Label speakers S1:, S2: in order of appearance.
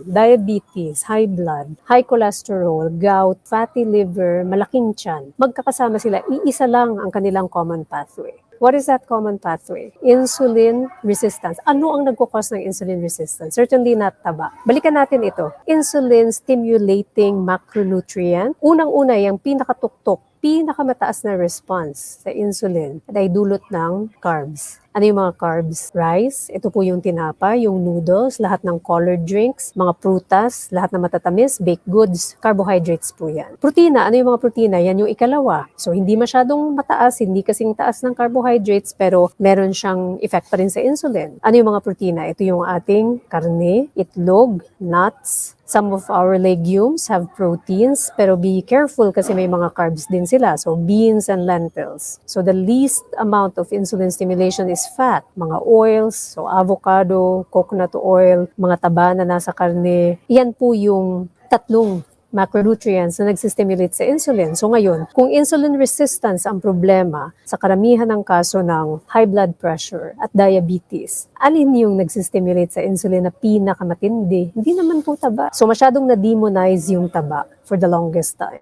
S1: Diabetes, high blood, high cholesterol, gout, fatty liver, malaking tiyan. Magkakasama sila, iisa lang ang kanilang common pathway. What is that common pathway? Insulin resistance. Ano ang nagkukos ng insulin resistance? Certainly not taba. Balikan natin ito. Insulin stimulating macronutrient. Unang-una, yung pinakatuktok, pinakamataas na response sa insulin ay dulot ng carbs. Ano yung mga carbs? Rice, ito po yung tinapay, yung noodles, lahat ng colored drinks, mga prutas, lahat ng matatamis, baked goods, carbohydrates po yan. Protina, ano yung mga protina? Yan yung ikalawa. So hindi masyadong mataas, hindi kasing taas ng carbohydrates, pero meron siyang effect pa rin sa insulin. Ano yung mga protina? Ito yung ating karne, itlog, nuts. Some of our legumes have proteins, pero be careful kasi may mga carbs din sila. So beans and lentils. So the least amount of insulin stimulation is fat. Mga oils, so avocado, coconut oil, mga taba na nasa karne. Yan po yung tatlong macronutrients na nagsistimulate sa insulin. So ngayon, kung insulin resistance ang problema sa karamihan ng kaso ng high blood pressure at diabetes, alin yung nagsistimulate sa insulin na pinakamatindi? Hindi naman po taba. So masyadong na-demonize yung taba for the longest time.